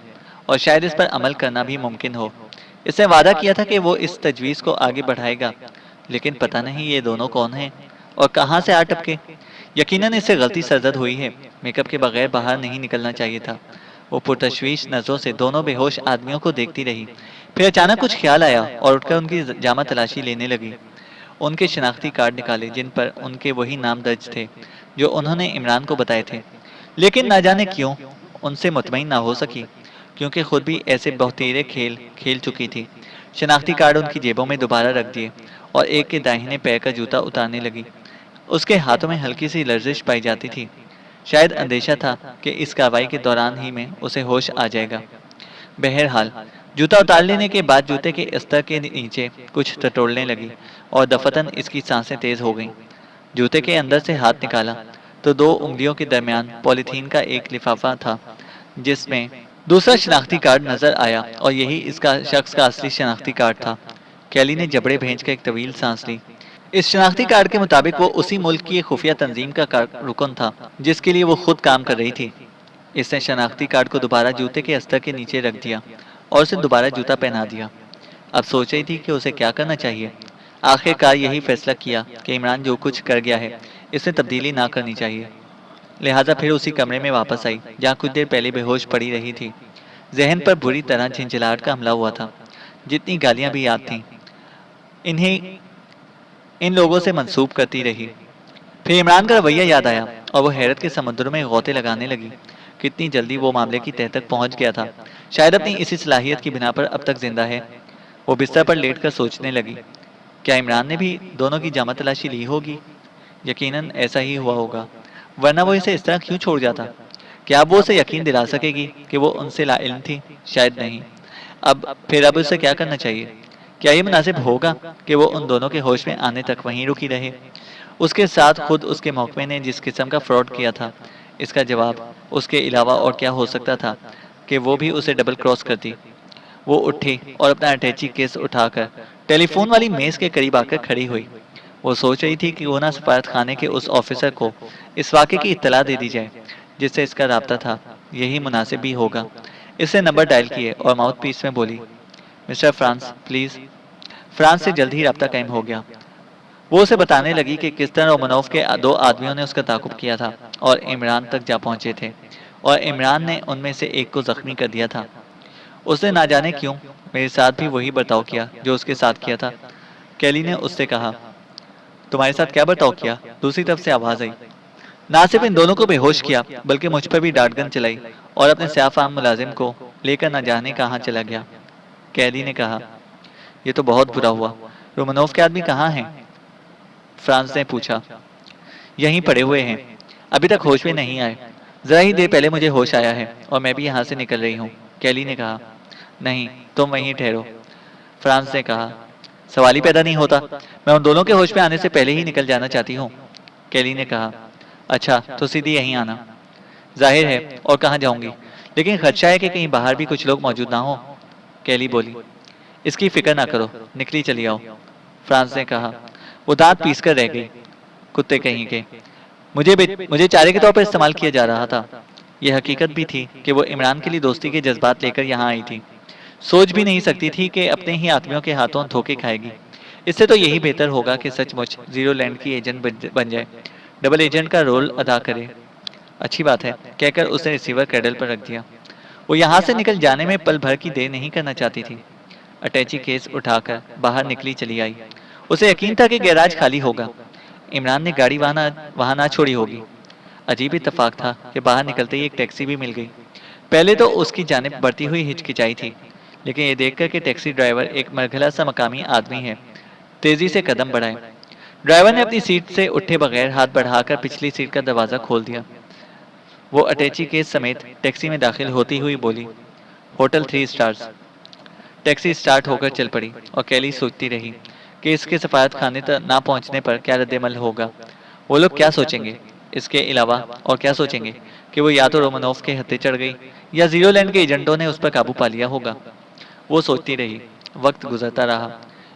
اور شاید اس پر عمل کرنا بھی ممکن ہو۔ اس نے وعدہ کیا تھا کہ وہ اس تجویز کو آگے بڑھائے گا، لیکن پتہ نہیں یہ دونوں کون ہیں اور کہاں سے آ ٹپکے۔ یقیناً اس سے غلطی سرزد ہوئی ہے۔ میک اپ کے بغیر باہر نہیں نکلنا چاہیے تھا۔ وہ پرتشویش نظروں سے دونوں بے ہوش آدمیوں کو دیکھتی رہی۔ پھر اچانک کچھ خیال آیا اور اٹھ کر ان کی جامہ تلاشی لینے لگی۔ ان کے شناختی کارڈ نکالے جن پر ان کے وہی نام درج تھے جو انہوں نے عمران کو بتائے تھے، لیکن نہ جانے کیوں ان سے مطمئن نہ ہو سکی، کیونکہ خود بھی ایسے بہتیرے کھیل کھیل چکی تھی۔ شناختی کارڈ ان کی جیبوں میں دوبارہ رکھ دیے اور ایک کے داہنے پیر کا جوتا اتارنے لگی۔ اس کے ہاتھوں میں ہلکی سی لرزش پائی جاتی تھی۔ شاید اندیشہ تھا کہ اس کارروائی کے دوران ہی میں اسے ہوش آ جائے گا۔ بہرحال جوتا اتار لینے کے بعد جوتے کے استر کے نیچے کچھ ٹٹولنے لگی اور دفتن اس کی سانسیں تیز ہو گئیں۔ جوتے کے اندر سے ہاتھ نکالا تو دو انگلیوں کے درمیان پولیتھین کا ایک لفافہ تھا جس میں دوسرا شناختی کارڈ نظر آیا، اور یہی اس کا شخص کا اصلی شناختی کارڈ تھا۔ کیلی نے جبڑے بھینچ کر ایک طویل سانس لی۔ اس شناختی کارڈ کے مطابق وہ اسی ملک کی ایک خفیہ تنظیم کا رکن تھا جس کے لیے وہ خود کام کر رہی تھی۔ اس نے شناختی کارڈ کو دوبارہ جوتے کے استر کے نیچے رکھ دیا اور اسے دوبارہ جوتا پہنا دیا۔ اب سوچ رہی تھی کہ اسے کیا کرنا چاہیے۔ آخر کار یہی فیصلہ کیا کہ عمران جو کچھ کر گیا ہے اس میں تبدیلی نہ کرنی چاہیے۔ لہٰذا پھر اسی کمرے میں واپس آئی جہاں کچھ دیر پہلے بے ہوش پڑی رہی تھی۔ ذہن پر بری طرح جھنجھلاہٹ کا حملہ ہوا تھا۔ جتنی گالیاں بھی یاد تھیں انہیں ان لوگوں سے منسوب کرتی رہی۔ پھر عمران کا رویہ یاد آیا اور وہ حیرت کے سمندروں میں غوطے لگانے لگی۔ کتنی جلدی وہ معاملے کی تہہ تک پہنچ گیا تھا۔ شاید اپنی اسی صلاحیت کی بنا پر اب تک زندہ ہے۔ وہ بستر پر لیٹ کر سوچنے لگی، کیا عمران نے بھی دونوں کی جامہ تلاشی لی ہوگی؟ یقیناً ایسا ہی ہوا ہوگا، ورنہ وہ اسے اس طرح کیوں چھوڑ جاتا؟ کیا اب وہ اسے یقین دلا سکے گی کہ وہ ان سے لا علم تھی؟ شاید نہیں۔ اب اسے کیا کرنا چاہیے؟ کیا یہ مناسب ہوگا کہ وہ ان دونوں کے ہوش میں آنے تک وہیں رکی رہے؟ اس کے ساتھ خود اس کے محکمے نے جس قسم کا فراڈ کیا تھا، اس کا جواب اس کے علاوہ اور کیا ہو سکتا تھا کہ وہ بھی اسے ڈبل کراس کرتی؟ وہ اٹھی اور اپنا اٹیچی کیس اٹھا کر ٹیلی فون والی میز کے قریب آ کر کھڑی ہوئی۔ وہ سوچ رہی تھی کہ وہ نہ سفارت خانے کے اس آفیسر کو اس واقعے کی اطلاع دے دی جائے جس سے اس کا رابطہ تھا۔ یہی مناسب بھی ہوگا۔ اس نے نمبر ڈائل کیے اور ماؤتھ پیس میں بولی، مسٹر فرانس پلیز۔ فرانس سے جلد ہی رابطہ قائم ہو گیا۔ وہ اسے بتانے لگی کہ کس طرح رومنوف کے دو آدمیوں نے اس کا تعاقب کیا تھا اور عمران تک جا پہنچے تھے، اور عمران نے ان میں سے ایک کو زخمی کر دیا تھا۔ اس نے نہ جانے کیوں میرے ساتھ بھی وہی برتاؤ کیا جو اس کے ساتھ کیا تھا۔ کیلی نے اس سے کہا، تمہارے ساتھ کیا برتاؤ کیا؟ دوسری طرف سے آواز آئی۔ نہ صرف ان دونوں کو بے ہوش کیا بلکہ مجھ پر بھی ڈانٹ گن چلائی اور اپنے سیاہ فام ملازم کو لے کر نہ جانے کہاں چلا گیا۔ کیلی نے کہا، یہ تو بہت برا ہوا۔ رومنوف کے آدمی کہاں ہیں؟ فرانس نے پوچھا۔ یہیں پڑے ہوئے ہیں، ابھی تک ہوش میں نہیں آئے۔ ذرا ہی دیر پہلے مجھے ہوش آیا ہے اور میں بھی یہاں سے نکل رہی ہوں۔ کیلی نے کہا، نہیں، تم وہیں ٹھہرو۔ فرانس نے کہا، سوال ہی پیدا نہیں ہوتا، میں ان دونوں کے ہوش میں آنے سے پہلے ہی نکل جانا چاہتی ہوں۔ کیلی نے کہا، اچھا تو سیدھی یہیں آنا۔ ظاہر ہے، اور کہاں جاؤں گی؟ لیکن خدشہ ہے کہ کہیں باہر بھی کچھ لوگ موجود نہ ہوں۔ کیلی بولی، اس کی فکر نہ کرو، نکلی چلی آؤ۔ فرانس نے کہا، وہ دانت پیس کر رہ گئی، کتے کہیں کے۔ مجھے چارے کے طور پر استعمال کیا جا رہا تھا۔ یہ حقیقت بھی تھی کہ وہ عمران کے لیے دوستی کے جذبات لے کر یہاں آئی تھی۔ سوچ بھی نہیں سکتی تھی کہ اپنے ہی آدمیوں کے ہاتھوں دھوکے کھائے گی۔ اس سے تو یہی بہتر ہوگا کہ سچ مچ زیرو لینڈ کی ایجنٹ بن جائے، ڈبل ایجنٹ کا رول ادا کرے۔ اچھی بات ہے، کہہ کر اس نے ریسیور کیڈل پر رکھ دیا۔ وہ یہاں سے نکل جانے میں پل بھر کی دیر نہیں کرنا چاہتی تھی۔ اٹیچی کیس اٹھا کر باہر نکلی چلی آئی۔ اسے یقین تھا کہ گیراج خالی ہوگا، عمران نے گاڑی وہاں نہ چھوڑی ہوگی۔ عجیب اتفاق تھا کہ باہر نکلتے ہی ایک ٹیکسی بھی مل گئی۔ پہلے تو اس کی جانب بڑھتی ہوئی ہچکچائی تھی، لیکن یہ دیکھ کر کہ ٹیکسی ڈرائیور ایک مرگھلا سا مقامی آدمی ہے، تیزی سے قدم بڑھائے۔ ڈرائیور نے اپنی سیٹ سے اٹھے بغیر ہاتھ بڑھا کر پچھلی سیٹ کا دروازہ کھول دیا۔ وہ اٹیچی کیس سمیت ٹیکسی میں داخل ہوتی ہوئی بولی، ہوٹل 3 اسٹارز۔ ٹیکسی سٹارٹ ہو کر چل پڑی اور کیلی سوچتی رہی کہ اس کے سفارت خانے تک نہ پہنچنے پر کیا رد عمل ہوگا۔ وہ لوگ کیا سوچیں گے؟ اس کے علاوہ اور کیا سوچیں گے کہ وہ یا تو رومنوف کے ہتھے چڑھ گئی یا زیرو لینڈ کے ایجنٹوں نے اس پر قابو پا لیا ہوگا۔ وہ سوچتی رہی، وقت گزرتا رہا۔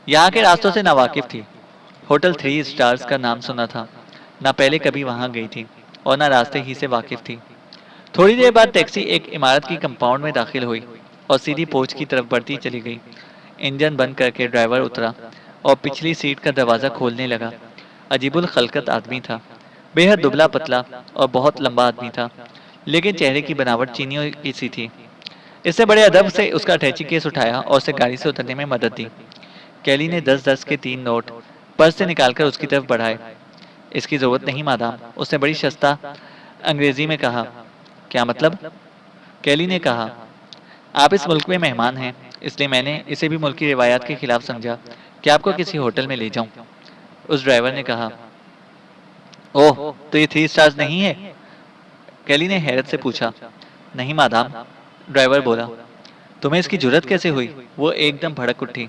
یہاں کے راستوں سے ناواقف تھی۔ ہوٹل 3 اسٹارز کا نام سنا تھا، نہ پہلے کبھی وہاں گئی تھی اور نہ راستے ہی سے واقف تھی۔ تھوڑی دیر بعد ٹیکسی ایک عمارت کی کمپاؤنڈ میں داخل ہوئی اور سیدھی پوچھ کی طرف بڑھتی چلی گئی۔ انجن بند کر کے ڈرائیور اترا اور پچھلی سیٹ کا دروازہ کھولنے لگا۔ عجیب الخلقت آدمی تھا، بے حد دبلا پتلا اور بہت لمبا آدمی تھا، لیکن چہرے کی بناوٹ چینیوں کی سی تھی۔ اس نے بڑے ادب سے اس کا اٹیچی کیس اٹھایا اور اسے گاڑی سے اترنے میں مدد دی۔ کیلی نے 10 کے 3 نوٹ پرس سے نکال کر اس کی طرف بڑھائے۔ اس کی ضرورت نہیں مادام، اس نے بڑی شستہ انگریزی میں کہا۔ کیا مطلب؟ کیلی نے کہا، آپ اس ملک میں مہمان ہیں، اس لیے میں نے اسے بھی ملکی روایات کے خلاف سمجھا کہ آپ کو کسی ہوٹل میں لے جاؤں۔ اس ڈرائیور نے کہا، اوہ تو یہ 3 اسٹارز نہیں ہے؟ کیلی نے حیرت سے پوچھا۔ نہیں مادام، ڈرائیور بولا۔ تمہیں اس کی جرت کیسے ہوئی؟ وہ ایک دم بھڑک اٹھی،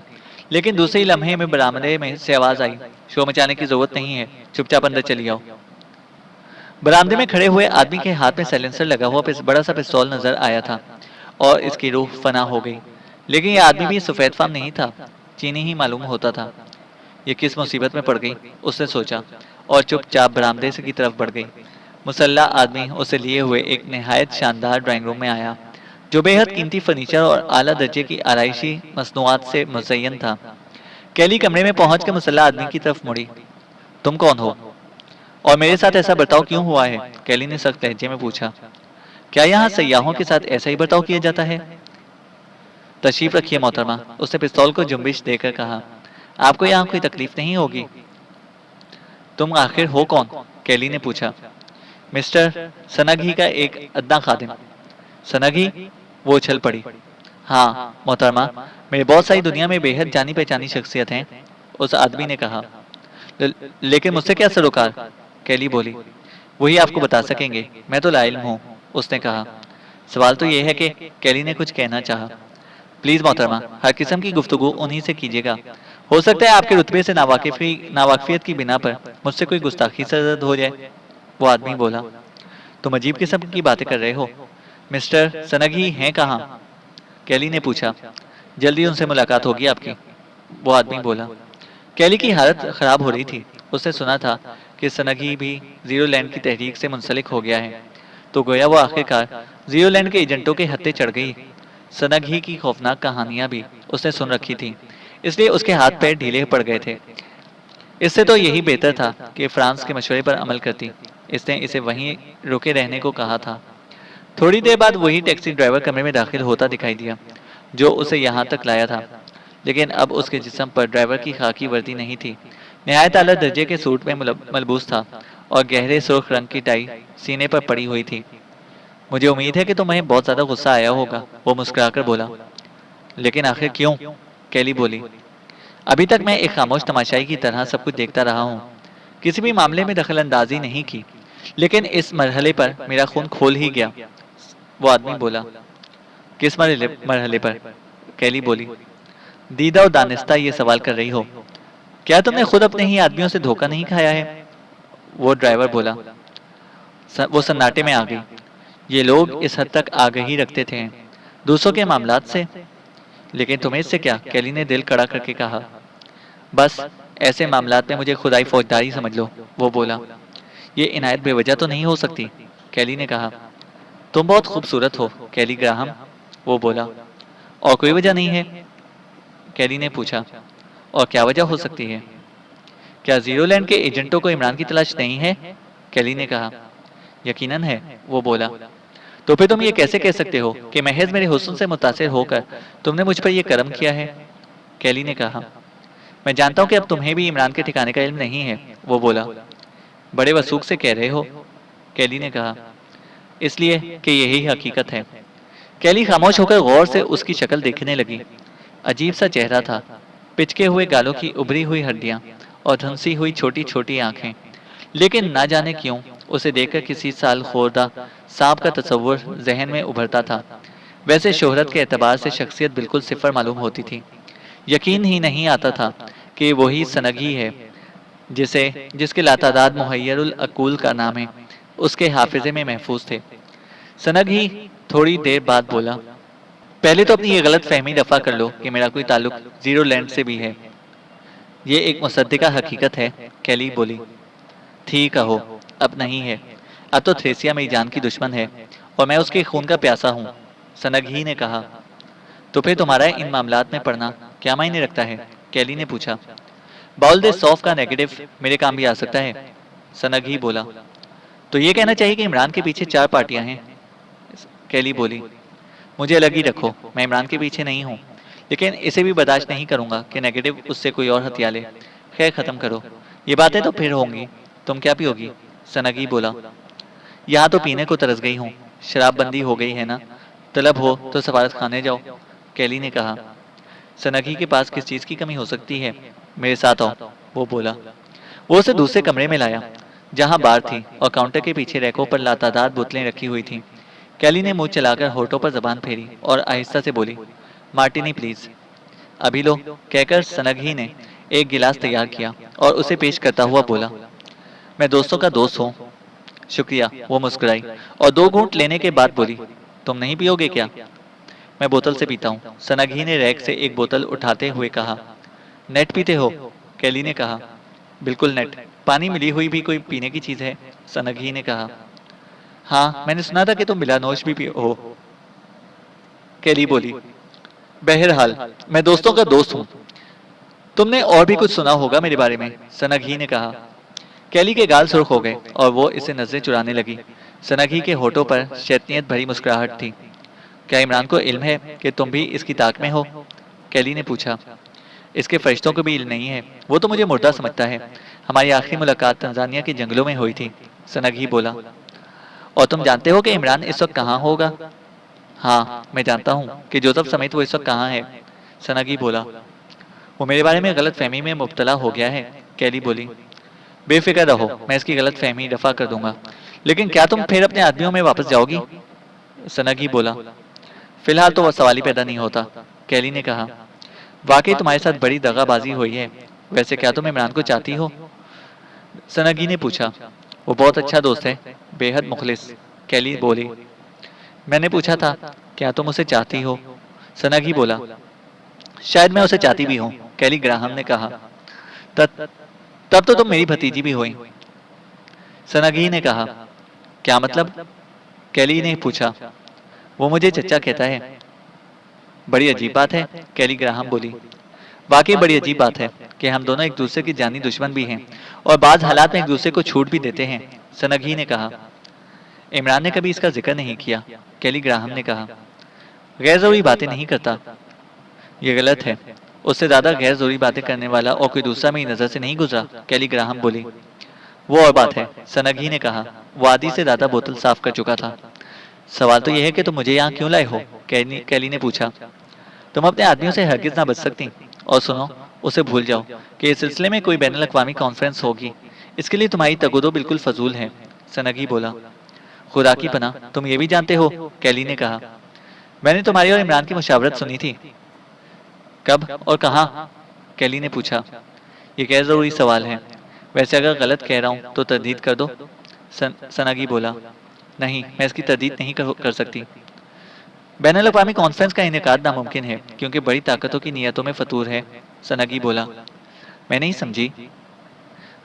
لیکن دوسرے لمحے میں برآمدے میں سے آواز آئی، شور مچانے کی ضرورت نہیں ہے، چپ چاپ اندر چلی آؤ۔ برآمدے میں کھڑے ہوئے آدمی کے ہاتھ میں سائلنسر لگا ہوا بڑا سا پستول نظر آیا تھا اور اس کی روح فنا ہو گئی۔ لیکن یہ آدمی بھی سفید فام نہیں تھا، چینی ہی معلوم ہوتا تھا۔ یہ کس مصیبت میں پڑ گئی، اس نے سوچا، اور چپ چاپ برآمدے کی طرف بڑھ گئی۔ مسلح آدمی اسے لیے ہوئے ایک نہایت شاندار ڈرائنگ روم میں آیا، جو بے حد قیمتی فرنیچر اور اعلیٰ درجے کی آرائشی مصنوعات سے مزین تھا۔ کیلی کمرے میں پہنچ کر مسلح آدمی کی طرف مڑی۔ تم کون ہو؟ اور میرے ساتھ ایسا برتاؤ کیوں ہوا ہے؟ کیلی نے سخت لہجے میں پوچھا۔ کیا یہاں سیاحوں کے ساتھ ایسا ہی برتاؤ کیا جاتا ہے؟ تشریف رکھیے محترمہ، اس نے پستول کو جنبش دے کر کہا۔ آپ کو یہاں کوئی تکلیف نہیں ہوگی۔ تم آخر ہو کون؟ کیلی نے پوچھا۔ مسٹر سنگھی کا ایک ادنا خادم۔ سنگھی؟ وہ اچھل پڑی۔ ہاں محترمہ، میرے بہت ساری دنیا میں بے حد جانی پہچانی شخصیت ہیں، اس آدمی نے کہا۔ لیکن مجھ سے کیا سروکار؟ کیلی بولی۔ وہی آپ کو بتا سکیں گے، میں تو لا علم ہوں، اس نے کہا۔ سوال تو یہ ہے کہ کیلی نے کچھ کہنا چاہا۔ پلیز محترمہ، ہر قسم کی گفتگو انہی سے کیجیے گا۔ ہو سکتا ہے آپ کے رتبے سے ناواقفیت کی بنا پر مجھ سے کوئی گستاخی سرزد ہو جائے۔ وہ آدمی بولا۔ تم عجیب قسم کی باتیں کر رہے ہو۔ مسٹر سنگھی ہیں کہاں؟ کیلی نے پوچھا۔ جلدی ان سے ملاقات ہوگی آپ کی، وہ آدمی بولا۔ کیلی کی حالت خراب ہو رہی تھی۔ اس نے سنا تھا کہ سنگھی بھی زیرو لینڈ کی تحریک سے منسلک ہو گیا ہے، تو گویا وہ آخرکار زیرو لینڈ کے ایجنٹوں کے ہتھے چڑھ گئی۔ سنگھی کی خوفناک کہانیاں بھی اس نے سن رکھی تھی، اس لیے اس کے ہاتھ پیر ڈھیلے پڑ گئے تھے۔ اس سے تو یہی بہتر تھا کہ فرانس کے مشورے پر عمل کرتی۔ اس نے اسے وہیں رکے رہنے کو کہا تھا۔ تھوڑی دیر بعد وہی ٹیکسی ڈرائیور کمرے میں داخل ہوتا دکھائی دیا جو اسے یہاں تک لایا تھا، لیکن اب اس کے جسم پر ڈرائیور کی خاکی وردی نہیں تھی۔ نہایت اعلیٰ درجے کے سوٹ میں ملبوس تھا اور گہرے سرخ رنگ کی ٹائی سینے پر پڑی ہوئی تھی۔ مجھے امید ہے کہ تمہیں بہت زیادہ غصہ آیا ہوگا، وہ مسکرا کر بولا۔ لیکن آخر کیوں؟ کیلی بولی۔ ابھی تک میں ایک خاموش تماشائی کی طرح سب کچھ دیکھتا رہا ہوں، کسی بھی معاملے میں دخل اندازی نہیں کی، لیکن اس مرحلے پر میرا خون کھول ہی گیا، وہ آدمی بولا۔ کس مرحلے پر؟ کیلی بولی۔ دیدہ و دانستہ یہ سوال کر رہی ہو، کیا تم نے خود اپنے ہی آدمیوں سے دھوکہ نہیں کھایا ہے؟ وہ ڈرائیور بولا۔ وہ سناٹے میں آ گئی۔ یہ لوگ اس حد تک آگہی رکھتے تھے دوسروں کے معاملات سے؟ لیکن تمہیں اس سے کیا؟ کیلی نے دل کڑا کر کے کہا۔ بس ایسے معاملات میں مجھے خدائی فوجداری سمجھ لو، وہ بولا۔ یہ عنایت بے وجہ تو نہیں ہو سکتی، کیلی نے کہا۔ تم بہت خوبصورت ہو کیلی گراہم، وہ بولا۔ اور کوئی وجہ نہیں ہے؟ کیلی نے پوچھا۔ اور کیا وجہ ہو سکتی ہے؟ کیا زیرو لینڈ کے ایجنٹوں کو عمران کی تلاش نہیں ہے؟ کیلی نے کہا۔ یقیناً ہے، وہ بولا۔ تو پھر تم یہ کیسے کہہ سکتے ہو کہ محض میرے حسن سے متاثر ہو کر تم نے مجھ پر یہ کرم کیا ہے؟ کیلی نے کہا۔ میں جانتا ہوں کہ اب تمہیں بھی عمران کے ٹھکانے کا علم نہیں ہے، وہ بولا۔ بڑے وثوق سے کہہ رہے ہو، کیلی نے کہا۔ اس لیے کہ یہی حقیقت ہے۔ کیلی خاموش ہو کر غور سے اس کی شکل دیکھنے لگی۔ عجیب سا چہرہ تھا، پچکے ہوئے گالوں کی ابری ہوئی ہڈیاں اور دھنسی ہوئی چھوٹی چھوٹی آنکھیں، لیکن نہ جانے کیوں اسے دیکھ کر کسی سال خوردہ سانپ کا تصور ذہن میں ابھرتا تھا۔ ویسے شہرت کے اعتبار سے شخصیت بالکل صفر معلوم ہوتی تھی۔ یقین ہی نہیں آتا تھا کہ وہی سنگھی ہے جس کے لاتعداد محیر العقول کا نام ہے اس کے حافظے میں محفوظ تھے۔ سنگھی تھوڑی دیر بعد بولا۔ پہلے تو اپنی یہ غلط فہمی دفع کر لو کہ میرا کوئی تعلق زیرو لینڈ سے بھی ہے۔ یہ ایک مصدقہ حقیقت ہے، کیلی بولی۔ ٹھیک کہو، اب نہیں ہے۔ اب تو تھریسیا میری جان کی دشمن ہے اور میں اس کے خون کا پیاسا ہوں، سنگھی نے کہا۔ تو پھر تمہارا ان معاملات میں پڑھنا کیا معنی رکھتا ہے؟ کیلی نے پوچھا۔ باول سوف کا نیگیٹو میرے کام بھی آ سکتا ہے، سنگھی بولا۔ تو یہ کہنا چاہیے کہ عمران کے پیچھے 4 پارٹیاں ہیں، کیلی بولی۔ مجھے الگ ہی رکھو، میں عمران کے پیچھے نہیں ہوں، لیکن اسے بھی برداشت نہیں کروں گا کہ نیگیٹو اس سے کوئی اور ہتھیا لے۔ خیر ختم کرو، یہ باتیں تو پھر ہوں گی۔ تم کیا پیو گی؟ سنگھی بولا۔ یہاں تو پینے کو ترس گئی ہوں، شراب بندی ہو گئی ہے نا، طلب ہو تو سفارت خانے جاؤ، کیلی نے کہا۔ سنگھی کے پاس کس چیز کی کمی ہو سکتی ہے؟ میرے ساتھ آؤ، وہ بولا۔ وہ اسے دوسرے کمرے میں لایا جہاں بار تھی اور کاؤنٹر کے پیچھے ریکوں پر لاتعداد بوتلیں رکھی ہوئی تھیں۔ کیلی نے منہ چلا کر ہونٹوں پر زبان پھیری اور آہستہ سے بولی، مارٹینی پلیز۔ ابھی لو، کہہ کر سنگھی نے ایک گلاس تیار کیا اور اسے پیش کرتا ہوا بولا۔ میں دوستوں کا دوست ہوں۔ شکریہ، وہ مسکرائی اور 2 گھونٹ لینے کے بعد بولی، تم نہیں پیو گے کیا؟ میں بوتل سے پیتا ہوں، سنگھی نے ریک سے ایک بوتل اٹھاتے ہوئے کہا۔ نیٹ پیتے ہو؟ کیلی نے کہا۔ بالکل نیٹ، پانی ملی ہوئی بھی کوئی پینے کی چیز ہے؟ سنگھی نے کہا۔ ہاں، میں نے سنا تھا کہ تم بلا نوش بھی پیو ہو، کیلی بولی۔ بہرحال میں دوستوں کا دوست ہوں، تم نے اور بھی کچھ سنا ہوگا میرے بارے میں، سنگھی نے کہا۔ کیلی کے گال سرخ ہو گئے اور وہ اسے نظریں چرانے لگی۔ سنگھی کے ہونٹوں پر شیطنیت بھری مسکراہٹ تھی۔ کیا عمران کو علم ہے کہ تم بھی اس کی طاق میں ہو؟ کیلی نے پوچھا۔ اس کے فرشتوں کو بھی علم نہیں ہے، وہ تو مجھے مردہ سمجھتا ہے۔ ہماری آخری ملاقات تنزانیہ کے جنگلوں میں ہوئی تھی، سنگھی بولا۔ اور تم جانتے ہو کہ عمران اس وقت کہاں ہوگا؟ ہاں، میں جانتا ہوں کہ جوزف سمیت وہ اس وقت کہاں ہے، سنگھی بولا۔ وہ میرے بارے میں غلط فہمی میں مبتلا ہو گیا ہے، کیلی بولی۔ بے فکر رہو، میں اس کی غلط فہمی دفع کر دوں گا۔ لیکن کیا تم پھر اپنے آدمیوں میں واپس جاؤ گی؟ سنگھی بولا۔ فی الحال تو وہ سوال ہی پیدا نہیں ہوتا، کیلی نے کہا۔ واقعی تمہارے ساتھ بڑی دغا بازی ہوئی ہے۔ ویسے کیا تم عمران کو چاہتی ہو؟ سنگھی نے پوچھا۔ وہ بہت اچھا دوست ہے، بے حد مخلص، کیلی بولی۔ میں نے پوچھا تھا کیا تم اسے چاہتی ہو؟ سنگھی بولا۔ شاید میں اسے چاہتی بھی ہوں، کیلی گراہم نے کہا۔ تب تو تم میری بھتیجی بھی ہوئی، سنگھی نے کہا۔ کیا مطلب؟ کیلی نے پوچھا۔ وہ مجھے چچا کہتا ہے۔ بڑی عجیب بات ہے، کیلی گراہم بولی۔ واقعی بڑی عجیب بات ہے، کہ ہم دونوں ایک دوسرے کی جانی دشمن بھی ہیں اور بعض حالات میں ایک دوسرے کو چھوٹ بھی دیتے ہیں، سنگھی نے کہا۔ عمران نے کبھی اس کا ذکر نہیں کیا، کیلی گراہم نے کہا۔ غیر ضروری باتیں نہیں کرتا، یہ غلط ہے۔ اس سے زیادہ غیر ضروری باتیں کرنے والا اور کوئی دوسرا میری نظر سے نہیں گزرا، کیلی گراہم بولی۔ وہ اور بات ہے، سنگھی نے کہا۔ وہ آدھی سے زیادہ بوتل صاف کر چکا تھا۔ سوال تو یہ ہے کہ تم مجھے یہاں کیوں لائے ہو؟ کیلی نے پوچھا۔ تم اپنے آدمیوں سے ہرگز نہ بچ سکتی۔ اور سنو، اسے بھول جاؤ کہ اس سلسلے میں کوئی بین الاقوامی کانفرنس ہوگی۔ اس کے لیے تمہاری تگودو بالکل فضول ہے، سنگھی بولا۔ خدا کی پناہ، تم یہ بھی جانتے ہو، کیلی نے کہا۔ میں نے تمہاری اور عمران کی مشاورت سنی تھی۔ کب اور کہاں؟ کیلی نے پوچھا۔ یہ غیر ضروری سوال ہے، ویسے اگر غلط کہہ رہا ہوں تو تردید کر دو، سنگھی بولا۔ نہیں، میں اس کی تردید نہیں کر سکتی۔ بین الاقوامی کانفرنس کا انعقاد ناممکن ہے کیونکہ بڑی طاقتوں کی نیتوں میں فطور ہے، سنگھی بولا۔ میں نہیں سمجھی۔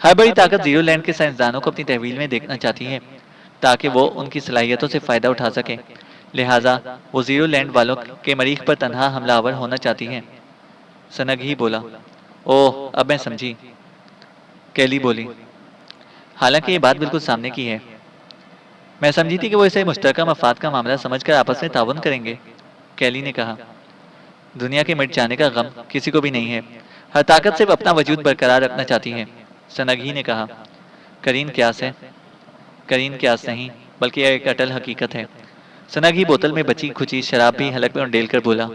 ہر بڑی طاقت زیرو لینڈ کے سائنسدانوں کو اپنی تحویل میں دیکھنا چاہتی ہے تاکہ وہ ان کی صلاحیتوں سے فائدہ اٹھا سکے، لہٰذا وہ زیرو لینڈ والوں کے مریخ پر تنہا حملہ آور ہونا چاہتی ہے، سنگھی بولا۔ اوہ، اب میں سمجھی، کیلی بولی۔ حالانکہ یہ بات بالکل سامنے کی ہے۔ میں سمجھی تھی کہ وہ اسے مشترکہ مفاد کا معاملہ سمجھ کر آپس میں تعاون کریں گے، کیلی نے کہا۔ دنیا کے مٹ جانے کا غم کسی کو بھی نہیں ہے، ہر طاقت صرف اپنا وجود برقرار رکھنا چاہتی ہے، سنگھی نے کہا۔ کرین قیاس ہے؟ کرین قیاس نہیں، بلکہ یہ ایک اٹل حقیقت ہے، سنگھی بوتل میں بچی کھچی شراب بھی حلق میں انڈیل کر بولا۔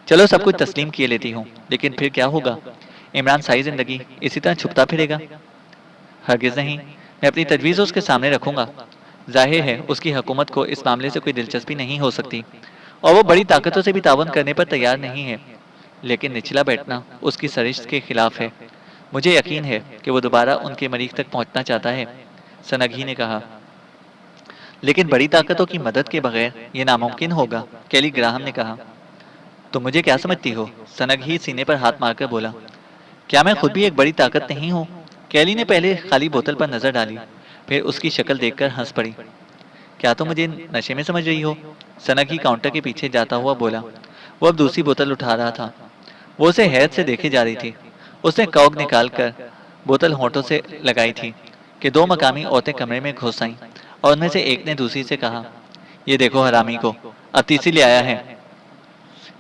چلو سب کچھ تسلیم کیے لیتی ہوں، لیکن پھر کیا ہوگا؟ عمران ساری زندگی اسی طرح چھپتا پھرے گا؟ ہرگز نہیں، میں اپنی تجویز اس کے سامنے رکھوں گا۔ ظاہر ہے اس کی حکومت کو اس معاملے سے کوئی دلچسپی نہیں ہو سکتی اور وہ بڑی طاقتوں سے بھی تعاون کرنے پر تیار نہیں ہے، لیکن نچلا بیٹھنا اس کی سرشت کے خلاف ہے۔ مجھے یقین ہے کہ وہ دوبارہ ان کے مریخ تک پہنچنا چاہتا ہے، سنگھی نے کہا۔ لیکن بڑی طاقتوں کی مدد کے بغیر یہ ناممکن ہوگا، کیلی گراہم نے کہا۔ تم مجھے کیا سمجھتی ہو؟ سنگھی سینے پر ہاتھ مار کر بولا۔ کیا میں خود بھی ایک بڑی طاقت نہیں ہوں؟ کیلی نے پہلے خالی بوتل پر نظر ڈالی، پھر اس کی شکل دیکھ کر ہنس پڑی۔ کیا تم مجھے نشے میں سمجھ رہی ہو؟ سنگھی کاؤنٹر کے پیچھے جاتا ہوا بولا۔ وہ اب دوسری بوتل اٹھا رہا تھا۔ وہ اسے حیرت سے دیکھے جا رہی تھی۔ اس نے کاک نکال کر بوتل ہونٹوں سے لگائی تھی کہ دو مقامی عورتیں کمرے میں گھس آئیں اور ان میں سے ایک نے دوسری سے کہا، یہ دیکھو حرامی کو، اب تیسری لے آیا ہے۔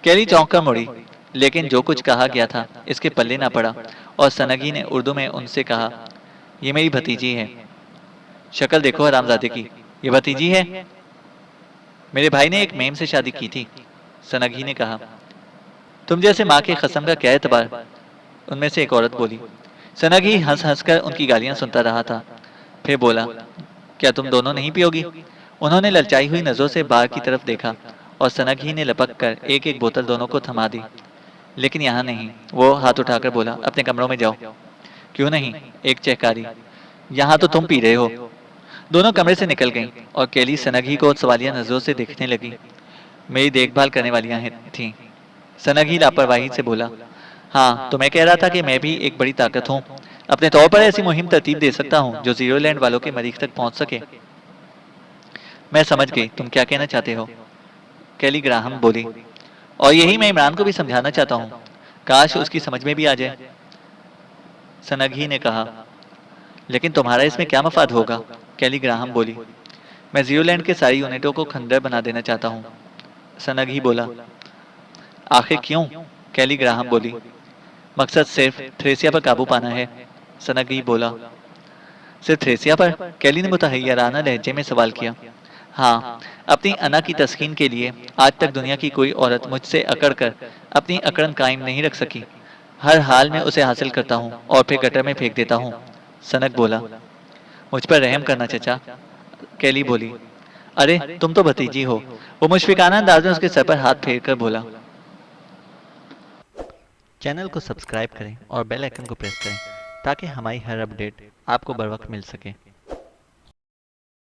کیلی چونک کر مڑی، لیکن جو کچھ کہا گیا تھا اس کے پلے نہ پڑا اور سنگھی نے اردو میں ان سے کہا، یہ میری بھتیجی ہے۔ شکل دیکھو حرامزادے کی، یہ بھتیجی ہے؟ میرے بھائی نے ایک میم سے شادی کی تھی، سنگھی نے کہا۔ تم جیسے ماں کے قسم کا کیا اعتبار؟ ان میں سے ایک عورت بولی۔ سنگھی ہنس ہنس کر ان کی گالیاں سنتا رہا تھا، پھر بولا، کیا تم دونوں نہیں پیو گی؟ انہوں نے للچائی ہوئی نظروں سے بار کی طرف دیکھا اور سنگھی نے لپک کر ایک ایک بوتل دونوں کو تھما دی۔ لیکن یہاں نہیں، وہ ہاتھ اٹھا کر بولا، اپنے کمروں میں جاؤ۔ کیوں نہیں؟ ایک چہکاری، یہاں تو تم پی رہے ہو۔ دونوں کمرے سے نکل گئیں اور کیلی سنگھی کو سوالیہ نظروں سے دیکھنے لگی۔ میری دیکھ بھال کرنے والیاں تھیں، سنگھی لاپرواہی سے بولا۔ ہاں، تو میں کہہ رہا تھا کہ میں بھی ایک بڑی طاقت ہوں، اپنے طور پر ایسی مہم ترتیب دے سکتا ہوں جو زیرو لینڈ والوں کے مریخ تک پہنچ سکے۔ میں سمجھ گئی تم کیا کہنا چاہتے ہو، کیلی گراہم بولی، اور یہی میں عمران کو بھی سمجھانا چاہتا ہوں، کاش اس کی سمجھ میں بھی آ جائے، سنگھی نے کہا۔ لیکن تمہارا اس میں کیا مفاد ہوگا، کیلی گراہم بولی۔ میں زیرو لینڈ کے ساری یونٹوں کو کھنڈر بنا دینا چاہتا ہوں، سنگھی بولا۔ آخر کیوں؟ کیلی گراہم بولی۔ مقصد صرف تھریسیا پر قابو پانا ہے، سنگھی بولا۔ صرف تھریسیا پر؟ کیلی نے متحیرانہ لہجے میں سوال کیا۔ ہاں، اپنی انا کی تسکین کے لیے آج تک دنیا کی کوئی عورت مجھ سے اکڑ کر اپنی اکڑن قائم نہیں رکھ سکی۔ ہر حال میں اسے حاصل کرتا ہوں اور پھر گٹر میں پھینک دیتا ہوں، سنگ بولا۔ مجھ پر رحم کرنا چچا، کیلی بولی۔ ارے تم تو بھتیجی ہو، وہ مشفقانہ انداز میں اس کے سر پر ہاتھ پھیر کر بولا۔ چینل کو سبسکرائب کریں اور بیل آئیکن کو پریس کریں تاکہ ہماری ہر اپڈیٹ آپ کو بر وقت مل سکے۔